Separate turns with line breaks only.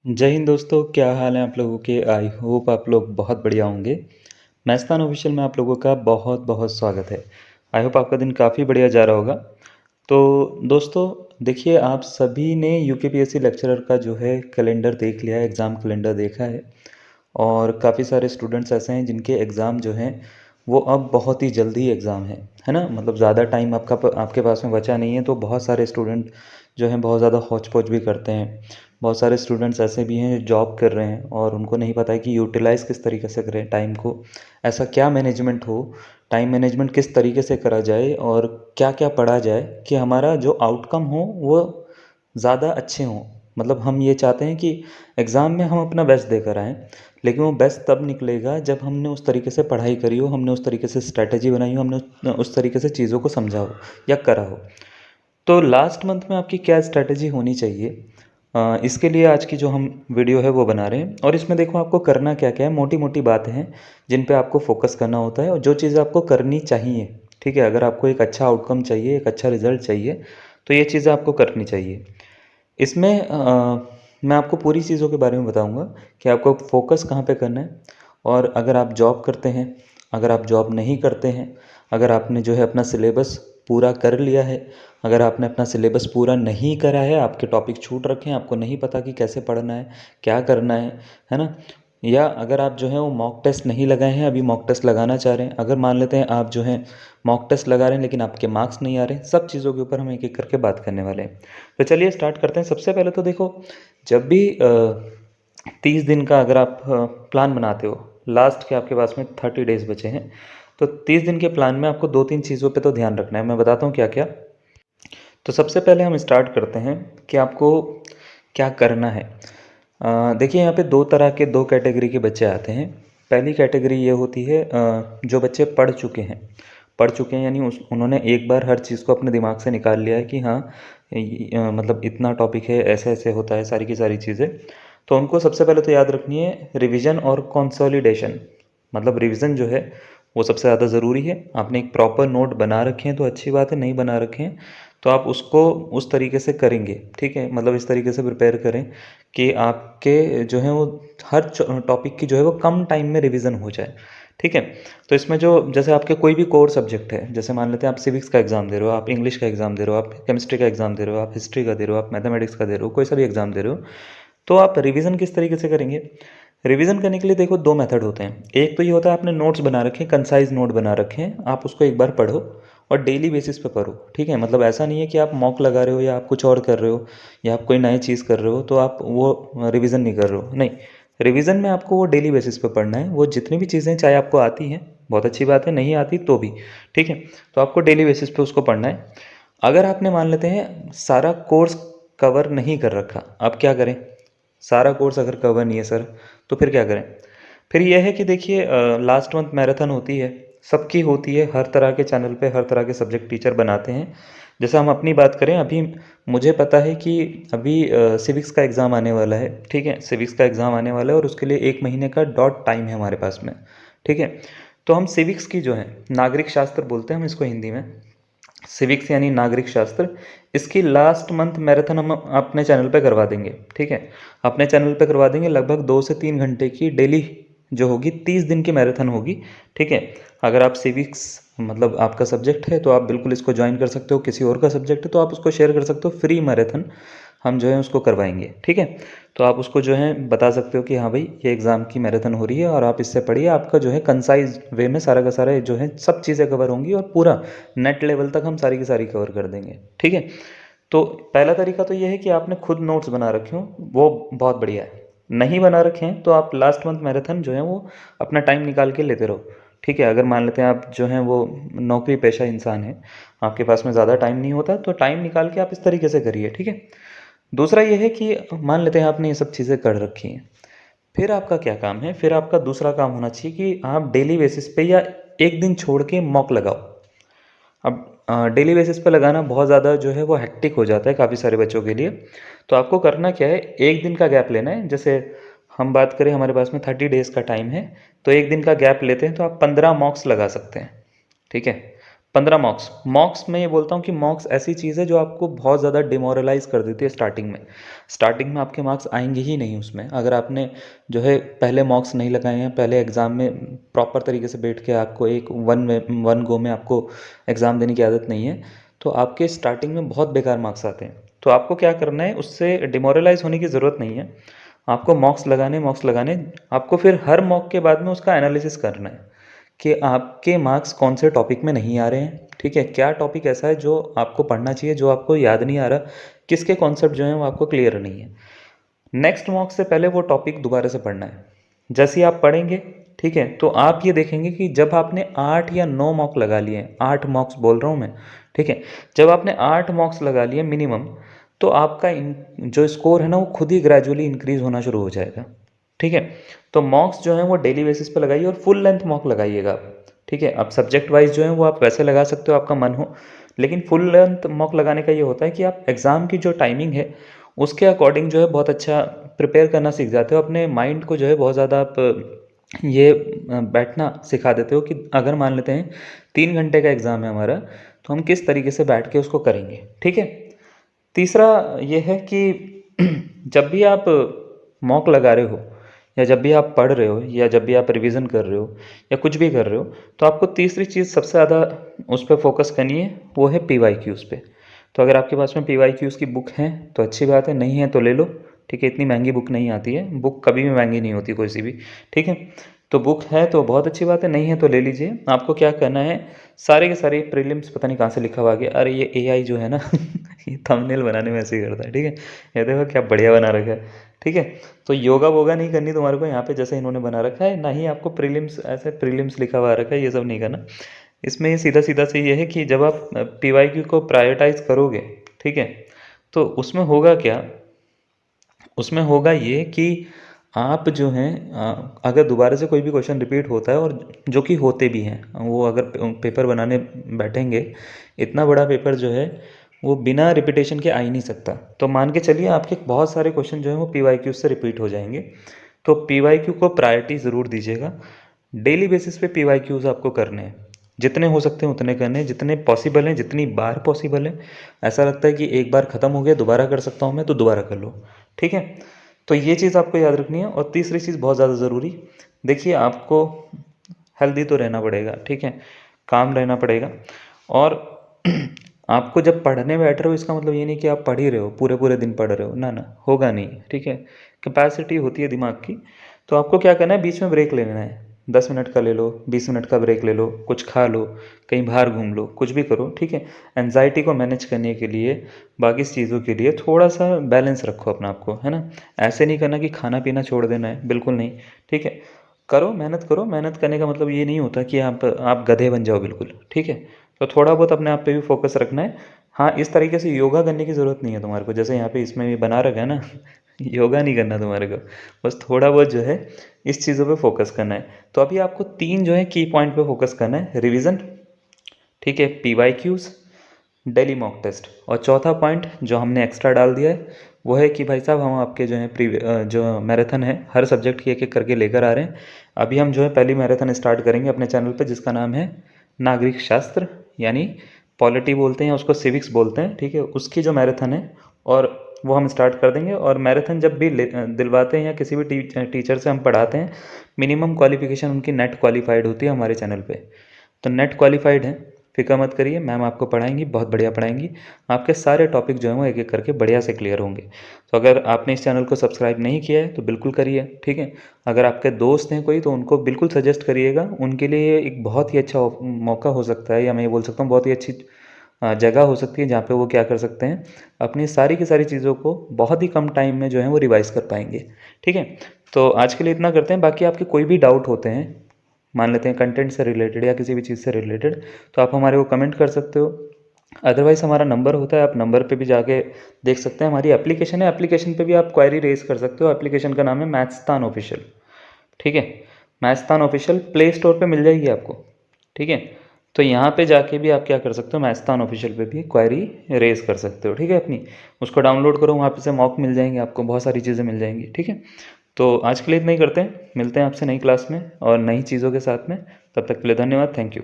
जय हिंद दोस्तों, क्या हाल है आप लोगों के। आई होप आप लोग बहुत बढ़िया होंगे। मैस्तान ऑफिशियल में आप लोगों का बहुत बहुत स्वागत है। आई होप आपका दिन काफ़ी बढ़िया जा रहा होगा। तो दोस्तों देखिए, आप सभी ने यूकेपीएससी लेक्चरर का जो है कैलेंडर देख लिया है, एग्ज़ाम कैलेंडर देखा है। और काफ़ी सारे स्टूडेंट्स ऐसे हैं जिनके एग्ज़ाम जो हैं वो अब बहुत ही जल्दी एग्ज़ाम है ना। मतलब ज़्यादा टाइम आपके पास में बचा नहीं है, तो बहुत सारे स्टूडेंट जो हैं बहुत ज़्यादा हौच पौच भी करते हैं। बहुत सारे स्टूडेंट्स ऐसे भी हैं जो जॉब कर रहे हैं और उनको नहीं पता है कि यूटिलाइज़ किस तरीके से करें टाइम को। ऐसा क्या मैनेजमेंट हो, टाइम मैनेजमेंट किस तरीके से करा जाए और क्या क्या पढ़ा जाए कि हमारा जो आउटकम हो वो ज़्यादा अच्छे हों। मतलब हम ये चाहते हैं कि एग्ज़ाम में हम अपना बेस्ट देकर आएँ, लेकिन वो बेस्ट तब निकलेगा जब हमने उस तरीके से पढ़ाई करी हो, हमने उस तरीके से स्ट्रैटेजी बनाई हो, हमने उस तरीके से चीज़ों को समझा हो या करा हो। तो लास्ट मंथ में आपकी क्या स्ट्रैटेजी होनी चाहिए, इसके लिए आज की जो हम वीडियो है वो बना रहे हैं। और इसमें देखो आपको करना क्या क्या है, मोटी मोटी बातें हैं जिन पे आपको फोकस करना होता है और जो चीज़ें आपको करनी चाहिए। ठीक है, अगर आपको एक अच्छा आउटकम चाहिए, एक अच्छा रिजल्ट चाहिए, तो ये चीज़ें आपको करनी चाहिए। इसमें मैं आपको पूरी चीज़ों के बारे में बताऊंगा कि आपको फोकस कहाँ पे करना है। और अगर आप जॉब करते हैं, अगर आप जॉब नहीं करते हैं, अगर आपने जो है अपना सिलेबस पूरा कर लिया है, अगर आपने अपना सिलेबस पूरा नहीं करा है, आपके टॉपिक छूट रखे हैं, आपको नहीं पता कि कैसे पढ़ना है, क्या करना है ना। या अगर आप जो है वो मॉक टेस्ट नहीं लगाए हैं, अभी मॉक टेस्ट लगाना चाह रहे हैं, अगर मान लेते हैं आप जो है मॉक टेस्ट लगा रहे हैं लेकिन आपके मार्क्स नहीं आ रहे हैं, सब चीज़ों के ऊपर हम एक एक करके बात करने वाले हैं। तो चलिए स्टार्ट करते हैं। सबसे पहले तो देखो, जब भी 30 दिन का अगर आप प्लान बनाते हो, लास्ट के आपके पास में 30 डेज बचे हैं, तो 30 दिन के प्लान में आपको दो तीन चीज़ों पे तो ध्यान रखना है। मैं बताता हूँ क्या क्या। तो सबसे पहले हम स्टार्ट करते हैं कि आपको क्या करना है। देखिए, यहाँ पे दो तरह के, दो कैटेगरी के बच्चे आते हैं। पहली कैटेगरी ये होती है जो बच्चे पढ़ चुके हैं, यानी उन्होंने एक बार हर चीज़ को अपने दिमाग से निकाल लिया है कि हाँ मतलब इतना टॉपिक है, ऐसे ऐसे होता है, सारी की सारी चीज़ें। तो उनको सबसे पहले तो याद रखनी है रिवीजन और कंसोलिडेशन। मतलब रिवीजन जो है वो सबसे ज़्यादा ज़रूरी है। आपने एक प्रॉपर नोट बना रखे हैं तो अच्छी बात है, नहीं बना रखे हैं तो आप उसको उस तरीके से करेंगे। ठीक है, मतलब इस तरीके से प्रिपेयर करें कि आपके जो है वो हर टॉपिक की जो है वो कम टाइम में रिवीजन हो जाए। ठीक है, तो इसमें जो जैसे आपके कोई भी कोर सब्जेक्ट है, जैसे मान लेते हैं आप सिविक्स का एग्ज़ाम दे रहे हो, आप इंग्लिश का एग्ज़ाम दे रहे हो, आप केमिस्ट्री का एग्ज़ाम दे रहे हो, आप हिस्ट्री का दे रहे हो, आप मैथमेटिक्स का दे रहे हो, कोई सा भी एग्ज़ाम दे रहे हो, तो आप रिवीजन किस तरीके से करेंगे। रिवीजन करने के लिए देखो दो मेथड होते हैं। एक तो ये होता है आपने नोट्स बना रखे हैं, कंसाइज नोट बना रखे हैं, आप उसको एक बार पढ़ो और डेली बेसिस पे पढ़ो। ठीक है, मतलब ऐसा नहीं है कि आप मॉक लगा रहे हो या आप कुछ और कर रहे हो या आप कोई नई चीज़ कर रहे हो तो आप वो रिवीजन नहीं कर रहे हो। नहीं, रिवीजन में आपको वो डेली बेसिस पे पढ़ना है। वो जितनी भी चीज़ें चाहे आपको आती हैं, बहुत अच्छी बात है, नहीं आती तो भी ठीक है, तो आपको डेली बेसिस पे उसको पढ़ना है। अगर आपने मान लेते हैं सारा कोर्स कवर नहीं कर रखा, आप क्या करें। सारा कोर्स अगर कवर नहीं है सर, तो फिर क्या करें। फिर यह है कि देखिए, लास्ट मंथ मैराथन होती है, सबकी होती है, हर तरह के चैनल पे हर तरह के सब्जेक्ट टीचर बनाते हैं। जैसे हम अपनी बात करें, अभी मुझे पता है कि अभी सिविक्स का एग्ज़ाम आने वाला है। ठीक है, सिविक्स का एग्ज़ाम आने वाला है और उसके लिए 1 महीने का डॉट टाइम है हमारे पास में। ठीक है, तो हम सिविक्स की जो है, नागरिक शास्त्र बोलते हैं हम इसको हिंदी में, सिविक्स यानी नागरिक शास्त्र, इसकी लास्ट मंथ मैराथन हम अपने चैनल पे करवा देंगे। ठीक है, अपने चैनल पे करवा देंगे, लगभग 2 से 3 घंटे की डेली जो होगी, 30 दिन की मैराथन होगी। ठीक है, अगर आप सिविक्स मतलब आपका सब्जेक्ट है तो आप बिल्कुल इसको ज्वाइन कर सकते हो, किसी और का सब्जेक्ट है तो आप उसको शेयर कर सकते हो, फ्री मैराथन हम जो है उसको करवाएंगे। ठीक है, तो आप उसको जो है बता सकते हो कि हाँ भाई ये एग्ज़ाम की मैराथन हो रही है और आप इससे पढ़िए, आपका जो है कंसाइज वे में सारा का सारा जो है सब चीज़ें कवर होंगी और पूरा नेट लेवल तक हम सारी की सारी कवर कर देंगे। ठीक है, तो पहला तरीका तो ये है कि आपने खुद नोट्स बना रखे हो, वो बहुत बढ़िया है। नहीं बना रखे हैं तो आप लास्ट मंथ मैराथन जो है वो अपना टाइम निकाल के लेते रहो। ठीक है, अगर मान लेते हैं आप जो हैं वो नौकरी पेशा इंसान है, आपके पास में ज़्यादा टाइम नहीं होता, तो टाइम निकाल के आप इस तरीके से करिए। ठीक है, दूसरा ये है कि मान लेते हैं आपने ये सब चीज़ें कर रखी हैं, फिर आपका क्या काम है। फिर आपका दूसरा काम होना चाहिए कि आप डेली बेसिस पे या एक दिन छोड़ के मॉक लगाओ। अब डेली बेसिस पे लगाना बहुत ज़्यादा जो है वो हेक्टिक हो जाता है काफ़ी सारे बच्चों के लिए। तो आपको करना क्या है, एक दिन का गैप लेना है। जैसे हम बात करें, हमारे पास में 30 डेज़ का टाइम है, तो एक दिन का गैप लेते हैं तो आप 15 मॉक्स लगा सकते हैं। ठीक है, 15 मॉक्स। मॉक्स में ये बोलता हूँ कि मॉक्स ऐसी चीज़ है जो आपको बहुत ज़्यादा डिमोरलाइज़ कर देती है स्टार्टिंग में। स्टार्टिंग में आपके मार्क्स आएँगे ही नहीं उसमें, अगर आपने जो है पहले मॉक्स नहीं लगाए हैं, पहले एग्ज़ाम में प्रॉपर तरीके से बैठ के आपको एक वन गो में आपको एग्ज़ाम देने की आदत नहीं है, तो आपके स्टार्टिंग में बहुत बेकार मार्क्स आते हैं। तो आपको क्या करना है, उससे डिमोरलाइज़ होने की ज़रूरत नहीं है। आपको मॉक्स लगाने, आपको फिर हर मॉक के बाद में उसका एनालिसिस करना है कि आपके मार्क्स कौन से टॉपिक में नहीं आ रहे हैं, ठीक है, क्या टॉपिक ऐसा है जो आपको पढ़ना चाहिए जो आपको याद नहीं आ रहा, किसके कॉन्सेप्ट जो हैं वो आपको क्लियर नहीं है। नेक्स्ट मॉक से पहले वो टॉपिक दोबारा से पढ़ना है। जैसे ही आप पढ़ेंगे, ठीक है, तो आप ये देखेंगे कि जब आपने 8 या 9 मॉक लगा लिए हैं, 8 मॉक्स बोल रहा हूँ मैं, ठीक है, जब आपने 8 मॉक्स लगा लिए मिनिमम, तो आपका जो स्कोर है ना वो खुद ही ग्रेजुअली इंक्रीज होना शुरू हो जाएगा, ठीक है। तो मॉक्स जो है वो डेली बेसिस पे लगाइए और फुल लेंथ मॉक लगाइएगा आप, ठीक है। अब सब्जेक्ट वाइज जो है वो आप वैसे लगा सकते हो, आपका मन हो, लेकिन फुल लेंथ मॉक लगाने का ये होता है कि आप एग्ज़ाम की जो टाइमिंग है उसके अकॉर्डिंग जो है बहुत अच्छा प्रिपेयर करना सीख जाते हो, अपने माइंड को जो है बहुत ज़्यादा आप ये बैठना सिखा देते हो कि अगर मान लेते हैं 3 घंटे का एग्ज़ाम है हमारा, तो हम किस तरीके से बैठ के उसको करेंगे, ठीक है। तीसरा ये है कि जब भी आप मॉक लगा रहे हो या जब भी आप पढ़ रहे हो या जब भी आप रिवीजन कर रहे हो या कुछ भी कर रहे हो, तो आपको तीसरी चीज़ सबसे ज़्यादा उस पर फोकस करनी है, वो है PYQs पे। तो अगर आपके पास में PYQs की बुक है तो अच्छी बात है, नहीं है तो ले लो, ठीक है। इतनी महंगी बुक नहीं आती है, बुक कभी भी महंगी नहीं होती कोई सी भी, ठीक है। तो बुक है तो बहुत अच्छी बात है, नहीं है तो ले लीजिए। आपको क्या करना है, सारे के सारे प्रीलिम्स, पता नहीं कहाँ से लिखा हुआ आ गया, अरे ये AI जो है ना ये थंबनेल बनाने में ऐसे ही करता है, ठीक है। ये देखो क्या बढ़िया बना रखा है, ठीक है। तो योगा वोगा नहीं करनी तुम्हारे को यहाँ पे जैसे इन्होंने बना रखा है, ना ही आपको प्रीलिम्स, ऐसे प्रीलिम्स लिखा हुआ रखा है, ये सब नहीं करना। इसमें सीधा सीधा से ये है कि जब आप PYQ को प्रायोरिटाइज करोगे, ठीक है, तो उसमें होगा क्या, उसमें होगा ये कि आप जो हैं अगर दोबारा से कोई भी क्वेश्चन रिपीट होता है, और जो कि होते भी हैं, वो अगर पेपर बनाने बैठेंगे, इतना बड़ा पेपर जो है वो बिना रिपीटेशन के आ ही नहीं सकता। तो मान के चलिए आपके बहुत सारे क्वेश्चन जो हैं वो PYQ से रिपीट हो जाएंगे, तो PYQ को प्रायोरिटी ज़रूर दीजिएगा। डेली बेसिस पे PYQs आपको करने हैं, जितने हो सकते हैं उतने करने हैं, जितने पॉसिबल हैं, जितनी बार पॉसिबल है। ऐसा लगता है कि एक बार ख़त्म हो गया, दोबारा कर सकता हूँ मैं, तो दोबारा कर लो, ठीक है। तो ये चीज़ आपको याद रखनी है। और तीसरी चीज़ बहुत ज़्यादा ज़रूरी, देखिए आपको हेल्दी तो रहना पड़ेगा, ठीक है, काम रहना पड़ेगा। और आपको जब पढ़ने बैठ रहे हो, इसका मतलब ये नहीं कि आप पढ़ ही रहे हो, पूरे पूरे दिन पढ़ रहे हो, ना ना, होगा नहीं, ठीक है। कैपेसिटी होती है दिमाग की। तो आपको क्या करना है, बीच में ब्रेक ले लेना है, 10 मिनट का ले लो, 20 मिनट का ब्रेक ले लो, कुछ खा लो, कहीं बाहर घूम लो, कुछ भी करो, ठीक है। एनजाइटी को मैनेज करने के लिए, बाकी चीज़ों के लिए थोड़ा सा बैलेंस रखो अपना आपको, है ना। ऐसे नहीं करना कि खाना पीना छोड़ देना है, बिल्कुल नहीं, ठीक है। करो, मेहनत करो, मेहनत करने का मतलब ये नहीं होता कि आप गधे बन जाओ बिल्कुल, ठीक है। तो थोड़ा बहुत अपने आप पे भी फोकस रखना है। हाँ, इस तरीके से योगा करने की ज़रूरत नहीं है तुम्हारे को, जैसे यहाँ पे इसमें भी बना रखा है ना योगा नहीं करना तुम्हारे को, बस थोड़ा बहुत जो है इस चीज़ों पे फोकस करना है। तो अभी आपको 3 जो है की पॉइंट पे फोकस करना है, रिवीजन, ठीक है, PYQs, डेली मॉक टेस्ट, और चौथा पॉइंट जो हमने एक्स्ट्रा डाल दिया है वो है कि भाई साहब हम आपके जो है जो मैराथन है हर सब्जेक्ट की एक एक करके लेकर आ रहे हैं। अभी हम जो है पहली मैराथन स्टार्ट करेंगे अपने चैनल पे, जिसका नाम है नागरिक शास्त्र, यानी पॉलिटी बोलते हैं उसको, सिविक्स बोलते हैं, ठीक है, उसकी जो मैराथन है, और वो हम स्टार्ट कर देंगे। और मैराथन जब भी दिलवाते हैं या किसी भी टीचर से हम पढ़ाते हैं, मिनिमम क्वालिफिकेशन उनकी नेट क्वालिफाइड होती है हमारे चैनल पे। तो नेट क्वालिफाइड है, फिक्र मत करिए, मैम आपको पढ़ाएंगी, बहुत बढ़िया पढ़ाएंगी। आपके सारे टॉपिक जो हैं वो एक एक करके बढ़िया से क्लियर होंगे। तो अगर आपने इस चैनल को सब्सक्राइब नहीं किया है तो बिल्कुल करिए, ठीक है। अगर आपके दोस्त हैं कोई तो उनको बिल्कुल सजेस्ट करिएगा, उनके लिए एक बहुत ही अच्छा मौका हो सकता है, या मैं ये बोल सकता हूँ बहुत ही अच्छी जगह हो सकती है जहाँ पे वो क्या कर सकते हैं, अपनी सारी की सारी चीज़ों को बहुत ही कम टाइम में जो है वो रिवाइज़ कर पाएंगे, ठीक है। तो आज के लिए इतना करते हैं, बाकी आपके कोई भी डाउट होते हैं, मान लेते हैं कंटेंट से रिलेटेड या किसी भी चीज़ से रिलेटेड, तो आप हमारे को कमेंट कर सकते हो। अदरवाइज़ हमारा नंबर होता है, आप नंबर पे भी जाके देख सकते हैं। हमारी एप्लीकेशन है, एप्लीकेशन पे भी आप क्वेरी रेज कर सकते हो। एप्लीकेशन का नाम है मैथ्सतान ऑफिशियल, ठीक है। मैथ्सतान ऑफिशियल प्ले स्टोर पे मिल जाएगी आपको, ठीक है। तो यहाँ पे जाके भी आप क्या कर सकते हो, मैथ्सतान ऑफिशियल पे भी क्वेरी रेज कर सकते हो, ठीक है। अपनी उसको डाउनलोड करो, वहाँ पे से मॉक मिल जाएंगे आपको, बहुत सारी चीज़ें मिल जाएंगी, ठीक है। तो आज के लिए इतना ही करते हैं, मिलते हैं आपसे नई क्लास में और नई चीज़ों के साथ में। तब तक के लिए धन्यवाद, थैंक यू।